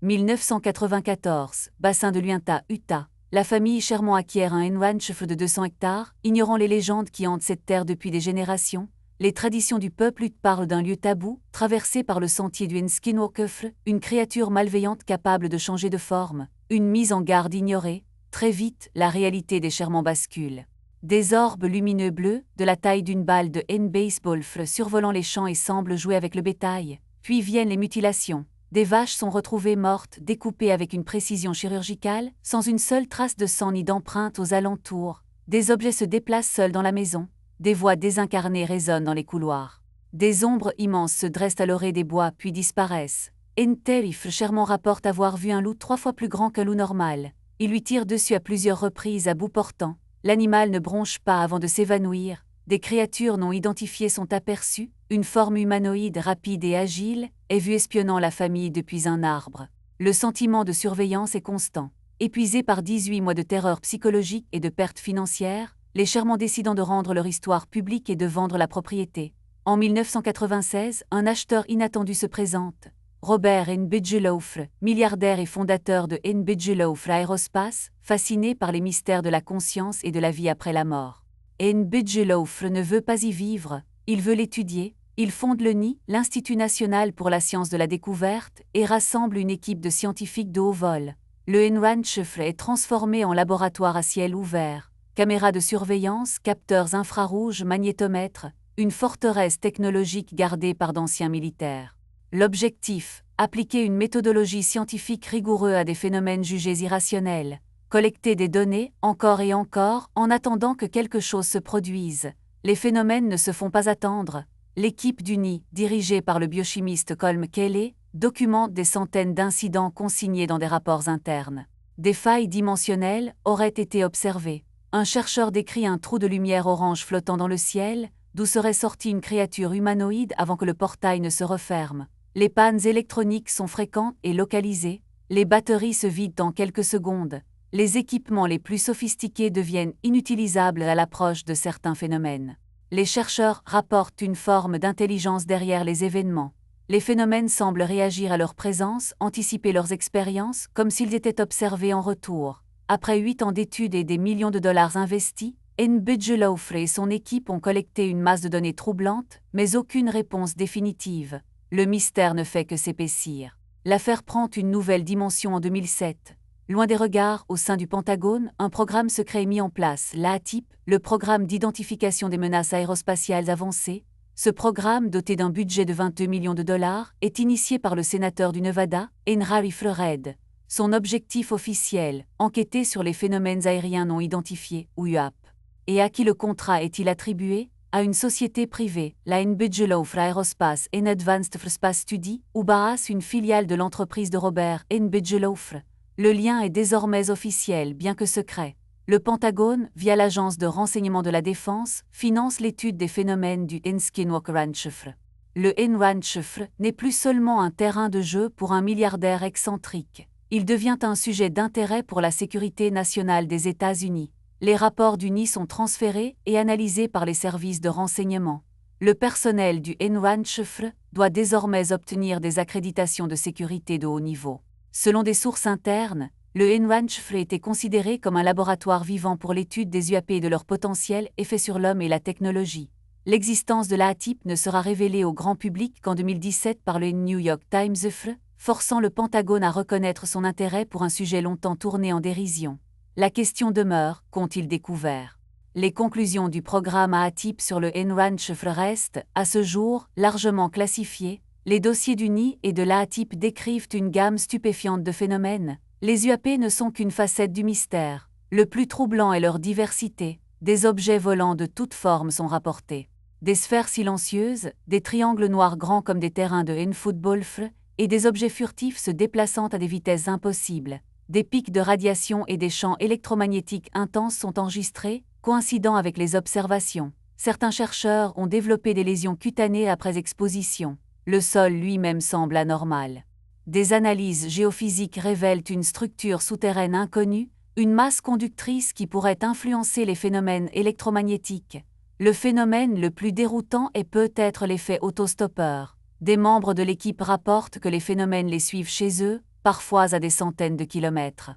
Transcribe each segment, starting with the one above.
1994, bassin de l'Uinta, Utah. La famille Sherman acquiert un ranch de 200 hectares, ignorant les légendes qui hantent cette terre depuis des générations. Les traditions du peuple Ute parlent d'un lieu tabou, traversé par le sentier du Skinwalker, une créature malveillante capable de changer de forme, une mise en garde ignorée. Très vite, la réalité des Sherman bascule. Des orbes lumineux bleus, de la taille d'une balle de baseball survolant les champs et semblent jouer avec le bétail. Puis viennent les mutilations. Des vaches sont retrouvées mortes, découpées avec une précision chirurgicale, sans une seule trace de sang ni d'empreinte aux alentours. Des objets se déplacent seuls dans la maison. Des voix désincarnées résonnent dans les couloirs. Des ombres immenses se dressent à l'orée des bois puis disparaissent. Terrif Sherman rapporte avoir vu un loup 3 fois plus grand qu'un loup normal. Il lui tire dessus à plusieurs reprises à bout portant. L'animal ne bronche pas avant de s'évanouir. Des créatures non identifiées sont aperçues. Une forme humanoïde rapide et agile est vue espionnant la famille depuis un arbre. Le sentiment de surveillance est constant. Épuisés par 18 mois de terreur psychologique et de pertes financières, les Sherman décident de rendre leur histoire publique et de vendre la propriété. En 1996, un acheteur inattendu se présente. Robert N. Bigelow, milliardaire et fondateur de N. Bigelow Aerospace, fasciné par les mystères de la conscience et de la vie après la mort. N. Bigelow ne veut pas y vivre, il veut l'étudier. Il fonde le NI, l'Institut national pour la science de la découverte, et rassemble une équipe de scientifiques de haut vol. Le ranch est transformé en laboratoire à ciel ouvert. Caméras de surveillance, capteurs infrarouges, magnétomètres, une forteresse technologique gardée par d'anciens militaires. L'objectif, appliquer une méthodologie scientifique rigoureuse à des phénomènes jugés irrationnels. Collecter des données, encore et encore, en attendant que quelque chose se produise. Les phénomènes ne se font pas attendre. L'équipe du NI, dirigée par le biochimiste Colm Kelly, documente des centaines d'incidents consignés dans des rapports internes. Des failles dimensionnelles auraient été observées. Un chercheur décrit un trou de lumière orange flottant dans le ciel, d'où serait sortie une créature humanoïde avant que le portail ne se referme. Les pannes électroniques sont fréquentes et localisées. Les batteries se vident en quelques secondes. Les équipements les plus sophistiqués deviennent inutilisables à l'approche de certains phénomènes. Les chercheurs rapportent une forme d'intelligence derrière les événements. Les phénomènes semblent réagir à leur présence, anticiper leurs expériences, comme s'ils étaient observés en retour. Après 8 ans d'études et des millions de dollars investis, N. Bigelow et son équipe ont collecté une masse de données troublantes, mais aucune réponse définitive. Le mystère ne fait que s'épaissir. L'affaire prend une nouvelle dimension en 2007. Loin des regards, au sein du Pentagone, un programme secret est mis en place, l'AATIP, le programme d'identification des menaces aérospatiales avancées. Ce programme, doté d'un budget de 22 millions de dollars, est initié par le sénateur du Nevada, Henry Fred. Son objectif officiel, enquêter sur les phénomènes aériens non identifiés, ou UAP. Et à qui le contrat est-il attribué? À une société privée, la N. Bigelow Aerospace and Advanced Space Study, ou BAAS, une filiale de l'entreprise de Robert N. Bigelow. Le lien est désormais officiel, bien que secret. Le Pentagone, via l'Agence de renseignement de la défense, finance l'étude des phénomènes du Skinwalker Ranch. Le ranch n'est plus seulement un terrain de jeu pour un milliardaire excentrique. Il devient un sujet d'intérêt pour la sécurité nationale des États-Unis. Les rapports du NI sont transférés et analysés par les services de renseignement. Le personnel du ranch doit désormais obtenir des accréditations de sécurité de haut niveau. Selon des sources internes, le ranch était considéré comme un laboratoire vivant pour l'étude des UAP et de leur potentiel effet sur l'homme et la technologie. L'existence de l'AATIP ne sera révélée au grand public qu'en 2017 par le New York Times, forçant le Pentagone à reconnaître son intérêt pour un sujet longtemps tourné en dérision. La question demeure, qu'ont-ils découvert? Les conclusions du programme AATIP sur le ranch restent, à ce jour, largement classifiées. Les dossiers du NI et de l'AATIP décrivent une gamme stupéfiante de phénomènes. Les UAP ne sont qu'une facette du mystère. Le plus troublant est leur diversité. Des objets volants de toutes formes sont rapportés. Des sphères silencieuses, des triangles noirs grands comme des terrains de football et des objets furtifs se déplaçant à des vitesses impossibles. Des pics de radiation et des champs électromagnétiques intenses sont enregistrés, coïncidant avec les observations. Certains chercheurs ont développé des lésions cutanées après exposition. Le sol lui-même semble anormal. Des analyses géophysiques révèlent une structure souterraine inconnue, une masse conductrice qui pourrait influencer les phénomènes électromagnétiques. Le phénomène le plus déroutant est peut-être l'effet autostoppeur. Des membres de l'équipe rapportent que les phénomènes les suivent chez eux, parfois à des centaines de kilomètres.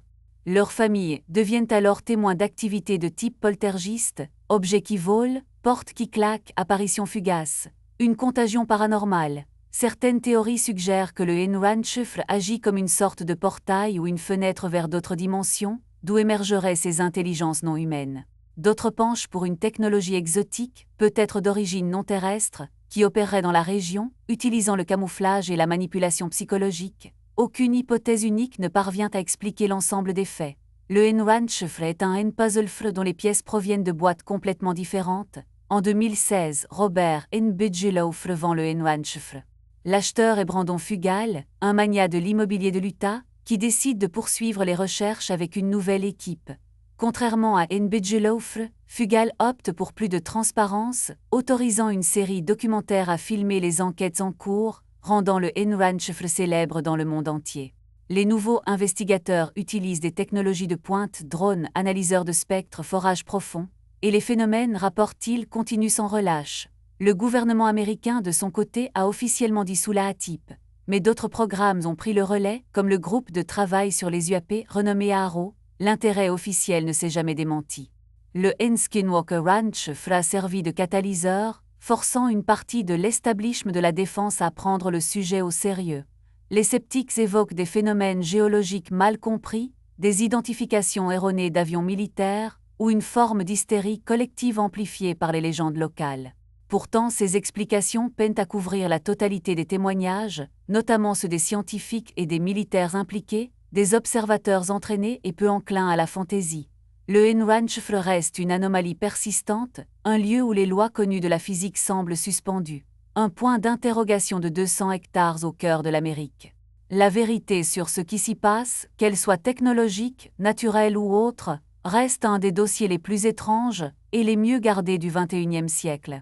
Leurs familles deviennent alors témoins d'activités de type poltergeist, objets qui volent, portes qui claquent, apparitions fugaces, une contagion paranormale. Certaines théories suggèrent que le Einwandschiffre agit comme une sorte de portail ou une fenêtre vers d'autres dimensions, d'où émergeraient ces intelligences non humaines. D'autres penchent pour une technologie exotique, peut-être d'origine non terrestre, qui opérerait dans la région, utilisant le camouflage et la manipulation psychologique. Aucune hypothèse unique ne parvient à expliquer l'ensemble des faits. Le Einwandschiffre est un N-puzzle dont les pièces proviennent de boîtes complètement différentes. En 2016, Robert N. Bigelow vend le Einwandschiffre. L'acheteur est Brandon Fugal, un magnat de l'immobilier de l'Utah, qui décide de poursuivre les recherches avec une nouvelle équipe. Contrairement à N. Bigelow, Fugal opte pour plus de transparence, autorisant une série documentaire à filmer les enquêtes en cours, rendant le Einwandschiffre célèbre dans le monde entier. Les nouveaux investigateurs utilisent des technologies de pointe, drones, analyseurs de spectres, forages profonds, et les phénomènes, rapportent-ils, continuent sans relâche. Le gouvernement américain, de son côté, a officiellement dissous la ATIP, mais d'autres programmes ont pris le relais, comme le groupe de travail sur les UAP renommé AARO. L'intérêt officiel ne s'est jamais démenti. Le Skinwalker Ranch a servi de catalyseur, forçant une partie de l'establishment de la défense à prendre le sujet au sérieux. Les sceptiques évoquent des phénomènes géologiques mal compris, des identifications erronées d'avions militaires ou une forme d'hystérie collective amplifiée par les légendes locales. Pourtant, ces explications peinent à couvrir la totalité des témoignages, notamment ceux des scientifiques et des militaires impliqués, des observateurs entraînés et peu enclins à la fantaisie. Le Einwandschiffre reste une anomalie persistante, un lieu où les lois connues de la physique semblent suspendues. Un point d'interrogation de 200 hectares au cœur de l'Amérique. La vérité sur ce qui s'y passe, qu'elle soit technologique, naturelle ou autre, reste un des dossiers les plus étranges et les mieux gardés du XXIe siècle.